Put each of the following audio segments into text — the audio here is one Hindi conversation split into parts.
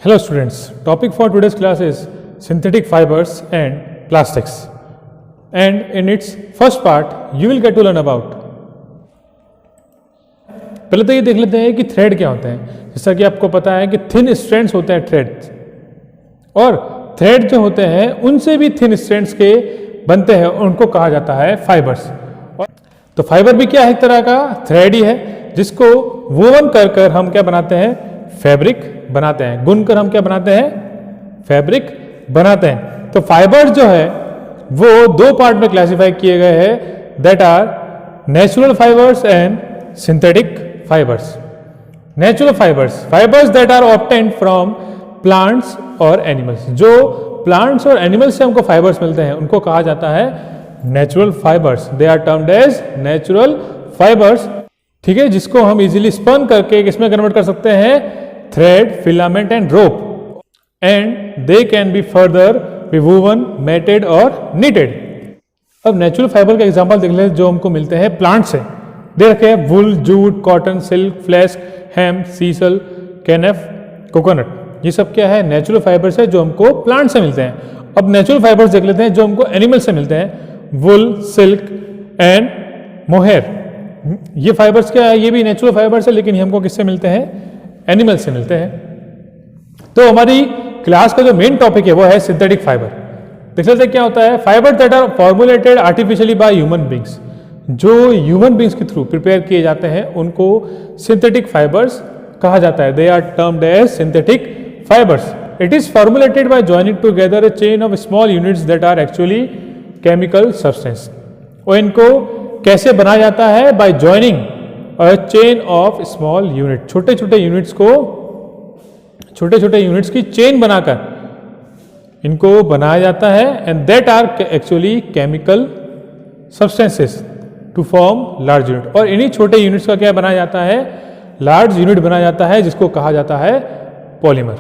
Hello students, topic for today's class is synthetic fibers and plastics. And in its first part, you will get to learn about. पहले तो ये देख लेते हैं कि थ्रेड क्या होते हैं। जैसा कि आपको पता है कि थिन स्ट्रैंड्स होते हैं थ्रेड, और थ्रेड जो होते हैं उनसे भी थिन स्ट्रैंड्स के बनते हैं, उनको कहा जाता है फाइबर्स। तो फाइबर भी क्या है, एक तरह का थ्रेड ही है जिसको वोवन कर कर हम क्या बनाते हैं, फैब्रिक बनाते हैं। बुनकर हम क्या बनाते हैं, फैब्रिक बनाते हैं। तो फाइबर्स जो है वो दो पार्ट में क्लासिफाई किए गए हैं, that are natural fibres and synthetic fibres. Natural fibres, fibres that are obtained from plants और एनिमल्स। जो प्लांट्स और एनिमल्स से हमको फाइबर्स मिलते हैं उनको कहा जाता है natural fibres. They are termed as natural fibres, ठीक है, जिसको हम इजीली स्पन करके किसमें कन्वर्ट कर सकते हैं, thread, filament and rope, and they can be further be woven, matted और नीटेड। अब नेचुरल फाइबर का एग्जांपल देख लें जो हमको मिलते हैं प्लांट से। दे रखे हैं वुल, जूट, कॉटन, सिल्क, फ्लेक्स, हेम, सीसल, कैनफ, कोकोनट। ये सब क्या है, नेचुरल फाइबर्स है जो हमको प्लांट से मिलते हैं। अब नेचुरल फाइबर्स देख लेते हैं जो हमको एनिमल से मिलते हैं, वुल, सिल्क एंड मोहेर। ये फाइबर्स क्या है, ये भी नेचुरल फाइबर्स है, लेकिन ये हमको किससे मिलते हैं, एनिमल से मिलते हैं। तो हमारी क्लास का जो मेन टॉपिक है वो है सिंथेटिक फाइबर। देख लेते हैं क्या होता है। Fibre that are formulated artificially by human beings, जो ह्यूमन बींग्स के थ्रू प्रिपेयर किए जाते हैं उनको सिंथेटिक फाइबर्स कहा जाता है। They are termed as synthetic fibres. It is formulated by joining together a chain of small units that are actually chemical substance. और इनको कैसे बनाया जाता है, by joining a chain of small unit. छोटे छोटे यूनिट्स को, छोटे छोटे यूनिट्स की चेन बनाकर इनको बनाया जाता है, and that are actually chemical substances to form large unit. और इन्हीं छोटे यूनिट्स का क्या बनाया जाता है, लार्ज यूनिट बनाया जाता है, जिसको कहा जाता है पॉलीमर।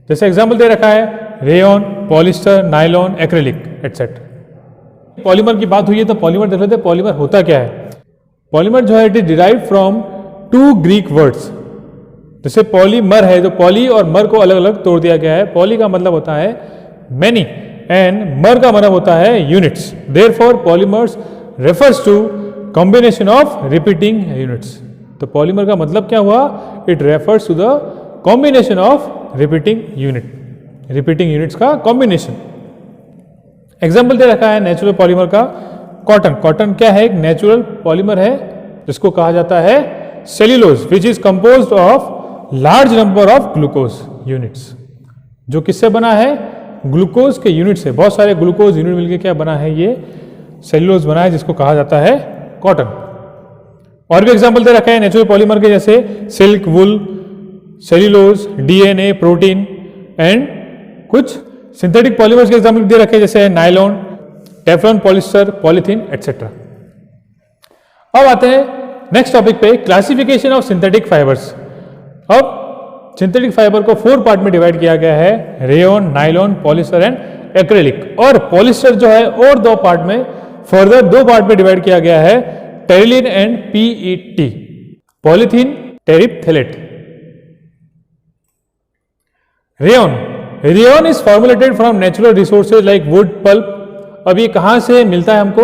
जैसे एग्जाम्पल दे रखा है, rayon, polyester, nylon, acrylic etcetera. Polymer की बात हुई है तो पॉलीमर देख लेते हैं। पॉलीमर होता क्या है। पॉलीमर जो है it is derive from two Greek words. जैसे पॉलीमर है, तो पॉली और मर को अलग अलग तोड़ दिया गया है। पॉली का मतलब होता है मैनी एंड मर का मतलब होता है units. Therefore polymers refers to combination of repeating units. तो पॉलीमर का मतलब क्या हुआ, it refers to the combination of repeating unit, repeating units का कॉम्बिनेशन। एग्जाम्पल दे रखा है नेचुरल पॉलीमर का, कॉटन। कॉटन क्या है, एक नेचुरल पॉलीमर है जिसको कहा जाता है cellulose, which is composed of large number of glucose units. जो किससे बना है, ग्लूकोज के यूनिट से। बहुत सारे ग्लूकोज यूनिट मिलकर क्या बना है, ये सेल्यूलोज बना है, जिसको कहा जाता है कॉटन। और भी एग्जाम्पल दे रखा है नेचुरल पॉलीमर के, जैसे silk, wool, cellulose, DNA, protein and कुछ सिंथेटिक पॉलीमर्स के एग्जाम्पल दे रखे हैं, जैसे nylon, Teflon, polyester, polythene etcetera. अब आते हैं नेक्स्ट टॉपिक पे, क्लासिफिकेशन ऑफ सिंथेटिक फाइबर्स। अब सिंथेटिक फाइबर को 4 पार्ट में डिवाइड किया गया है, rayon, nylon, polyester and acrylic. और पॉलिस्टर जो है और 2 पार्ट में, फर्दर 2 पार्ट में डिवाइड किया गया है, terylene and PET. Polythene, terephthalate. Rayon, rayon is formulated from natural resources like wood, pulp. अब ये कहां से मिलता है हमको,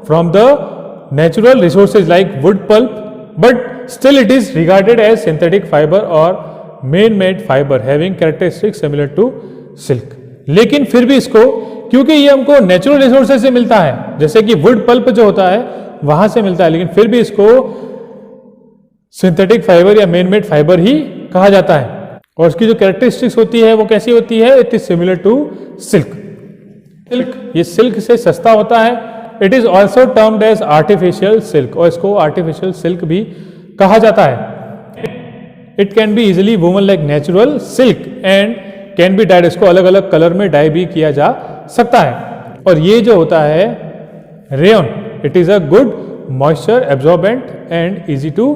from the natural resources like wood, pulp, but still it is regarded as synthetic fibre और man made fibre having characteristics similar to silk. लेकिन फिर भी इसको, क्योंकि ये हमको नेचुरल रिसोर्सेज से मिलता है, जैसे कि वुड पल्प जो होता है वहां से मिलता है, लेकिन फिर भी इसको सिंथेटिक फाइबर या मैन मेड फाइबर ही कहा जाता है। और उसकी जो कैरेक्टरिस्टिक्स होती है वो कैसी होती है, it is similar to silk. Silk, ये सिल्क से सस्ता होता है। It is also termed as artificial silk, और इसको आर्टिफिशियल सिल्क भी कहा जाता है। It can be easily woven like natural silk and can be dyed. इसको अलग अलग कलर में डाई भी किया जा सकता है। और ये जो होता है rayon, it is a good moisture absorbent and easy to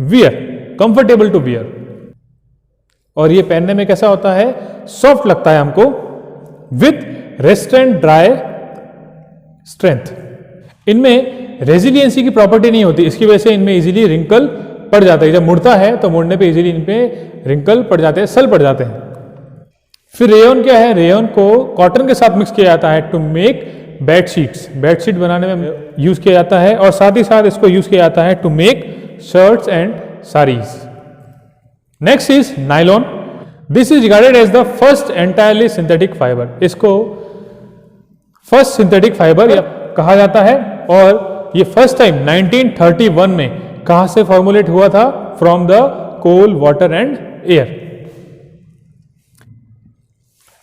wear, comfortable to wear. और ये पहनने में कैसा होता है, सॉफ्ट लगता है हमको, विथ रेस्टेंट ड्राई स्ट्रेंथ। इनमें रेजिलियंसी की प्रॉपर्टी नहीं होती, इसकी वजह से इनमें इजीली रिंकल पड़ जाता है। जब मुड़ता है तो मुड़ने पे इजीली इन पे रिंकल पड़ जाते हैं, सल पड़ जाते हैं। फिर रेयन क्या है, रेयन को कॉटन के साथ मिक्स किया जाता है टू मेक बेडशीट्स, बेडशीट बनाने में यूज किया जाता है, और साथ ही साथ इसको यूज किया जाता है to make shirts and saris. Next is nylon. This is regarded as the first entirely synthetic fibre. इसको फर्स्ट सिंथेटिक फाइबर कहा जाता है, और ये फर्स्ट टाइम 1931 में कहां से फॉर्मुलेट हुआ था, from the coal, water and air.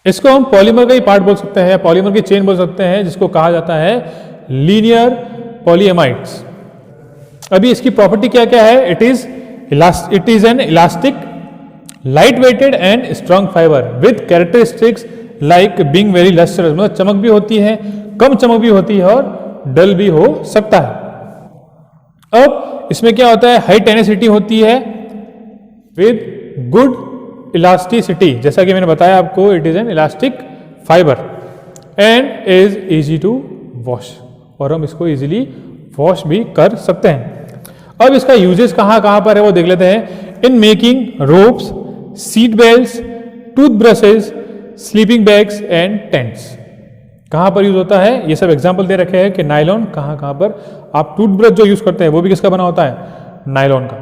इसको हम पॉलीमर का ही पार्ट बोल सकते हैं, पॉलीमर की चेन बोल सकते हैं, जिसको कहा जाता है लीनियर पॉलीएमाइड्स। अभी इसकी प्रॉपर्टी क्या क्या है, it is an elastic, light weighted and strong fibre with characteristics like being very lustrous, मतलब चमक भी होती है, कम चमक भी होती है, और डल भी हो सकता है। अब इसमें क्या होता है, हाई टेनिसिटी होती है विद गुड इलास्टिसिटी, जैसा कि मैंने बताया आपको, it is an elastic fibre and is easy to wash, और हम इसको इजीली वॉश भी कर सकते हैं। अब इसका यूजेस कहां कहां पर है वो देख लेते हैं। In making ropes, seat belts, toothbrushes, sleeping bags and tents. कहां पर यूज होता है, ये सब एग्जांपल दे रखे हैं कि नायलॉन कहां कहां पर। आप टूथब्रश जो यूज करते हैं वो भी किसका बना होता है, नायलॉन का।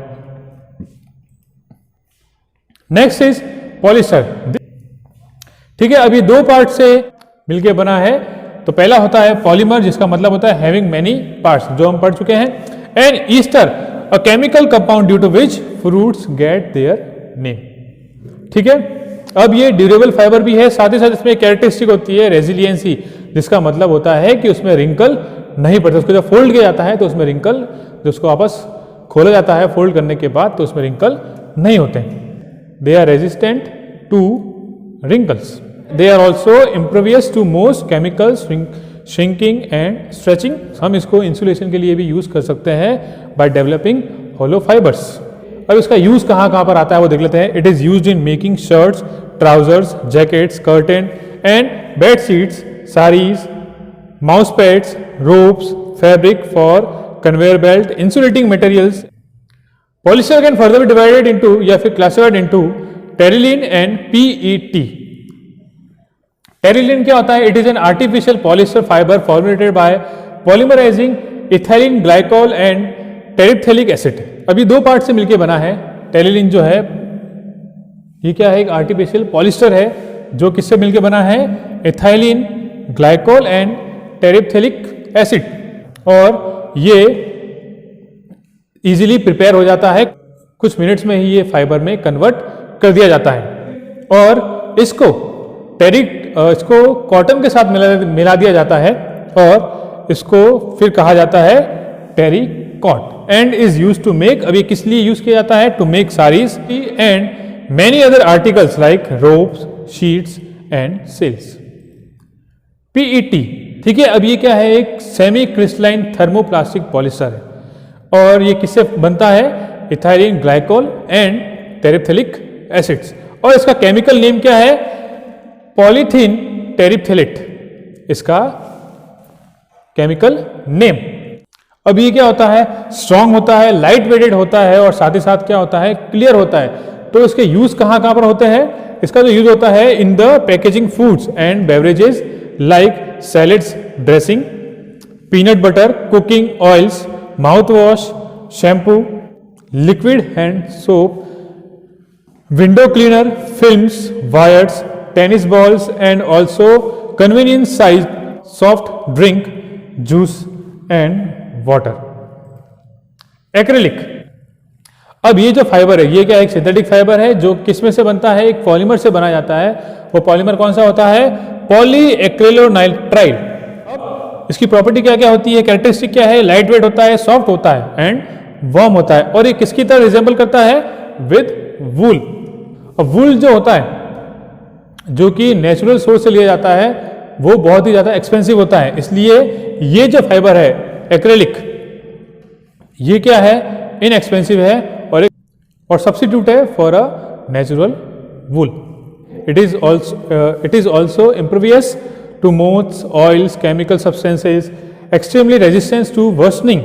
Next is polyester. ठीक है, अभी दो पार्ट से मिलकर बना है। तो पहला होता है पॉलीमर, जिसका मतलब होता है हैविंग मेनी पार्ट्स, जो हम पढ़ चुके हैं। And ester, a chemical compound due to which fruits get their name. ठीक है, अब ये ड्यूरेबल फाइबर भी है, साथ ही साथ इसमें कैरेक्टरिस्टिक होती है रेजिलियंसी, जिसका मतलब होता है कि उसमें रिंकल नहीं पड़ता। उसको जब फोल्ड किया जाता है तो उसमें रिंकल, जो उसको वापस खोला जाता है फोल्ड करने के बाद, तो उसमें रिंकल नहीं होते। They are resistant to wrinkles. They are also impervious to most chemicals, shrinking and stretching. हम इसको इंसुलेशन के लिए भी यूज कर सकते हैं by developing hollow fibers. अब इसका यूज कहाँ कहाँ पर आता है वो देख लेते हैं। It is used in making shirts, trousers, jackets, curtain and bed sheets, sarees, mouse pads, ropes, fabric for conveyor belt, insulating materials. Polyester can further be divided into या फिर classified into terylene and PET. Terylene क्या होता है, it is an artificial polyester fibre formulated by polymerising ethylene glycol and terephthalic acid. अभी दो पार्ट से मिलकर बना है। टेरिलिन जो है ये क्या है, एक आर्टिफिशियल पॉलिस्टर है जो किससे मिलकर बना है, ethylene glycol and terephthalic acid, और ये इजीली प्रिपेयर हो जाता है, कुछ मिनट्स में ही ये फाइबर में कन्वर्ट कर दिया जाता है। और इसको कॉटन के साथ मिला दिया जाता है, और इसको फिर कहा जाता है terrycot and is use to make. अब ये किस लिए यूज किया जाता है, to make saris and many other articles like ropes, sheets and sails. PET, ठीक है, अब ये क्या है, एक सेमी क्रिस्टलाइन थर्मोप्लास्टिक पॉलिस्टर है, और ये किससे बनता है, इथाइलिन ग्लाइकोल एंड टेरिप्थेलिक एसिड्स। और इसका केमिकल नेम क्या है, पॉलीथीन टेरिप्थेलेट, इसका केमिकल नेम। अब ये क्या होता है, स्ट्रॉन्ग होता है, लाइट वेटेड होता है, और साथ ही साथ क्या होता है, क्लियर होता है। तो इसके यूज कहां कहां पर होते हैं, इसका जो यूज होता है in the packaging foods and beverages like salads, dressing, peanut butter, cooking oils, mouth wash, shampoo, liquid hand soap, window cleaner, films, wires, tennis balls and also convenience size soft drink, juice and water. Acrylic, अब ये जो फाइबर है ये क्या एक सिंथेटिक फाइबर है जो किसमें से बनता है, एक पॉलीमर से बनाया जाता है। वो पॉलीमर कौन सा होता है, पॉलीएक्रिलोनाइट्राइल। इसकी प्रॉपर्टी क्या क्या होती है, कैरेक्टरिस्टिक क्या है, लाइट वेट होता है, सॉफ्ट होता है एंड वार्म होता है, और ये किसकी तरह रिजेंबल करता है, विद वूल। अब वूल जो होता है, जो कि नेचुरल सोर्स से लिया जाता है, वो बहुत ही ज्यादा एक्सपेंसिव होता है। इसलिए ये जो फाइबर है एक्रेलिक, ये क्या है, इनएक्सपेंसिव है और सब्स्टिट्यूट है for a natural wool. It is also impervious to moths, oils, chemical substances, extremely resistant to worsening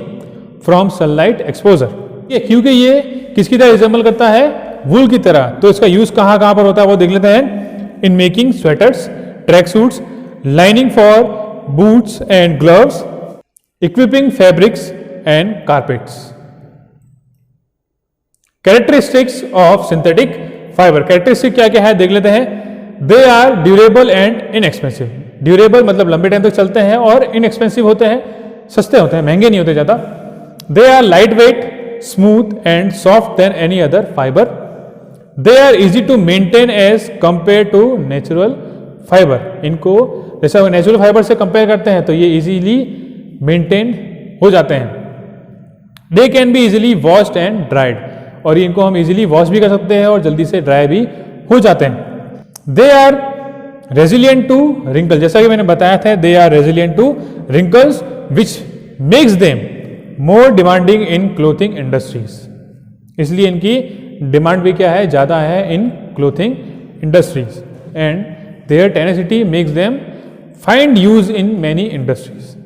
from sunlight exposure। क्योंकि ये किसकी तरह रिजेंबल करता है, वूल की तरह। तो इसका यूज कहाँ कहाँ पर होता है वो देख लेते हैं। In making sweaters, track suits, lining for boots and gloves, equipping fabrics and carpets. Characteristics of synthetic fibre, characteristic क्या क्या है देख लेते हैं। They are durable and inexpensive. Durable मतलब लंबे टाइम तक चलते हैं, और इनएक्सपेंसिव होते हैं, सस्ते होते हैं, महंगे नहीं होते ज्यादा। They are light weight, smooth and soft than any other fibre. They are easy to maintain as compare to natural fibre. इनको जैसा नेचुरल फाइबर से कंपेयर करते हैं तो ये इजीली मेंटेन हो जाते हैं। दे can be easily washed and dried, और इनको हम इजीली वॉश भी कर सकते हैं और जल्दी से ड्राई भी हो जाते हैं। They are resilient to wrinkle, जैसा कि मैंने बताया था, they are resilient to wrinkles which makes them more demanding in clothing industries. इसलिए इनकी डिमांड भी क्या है, ज़्यादा है in clothing industries, and their tenacity makes them find use in many industries.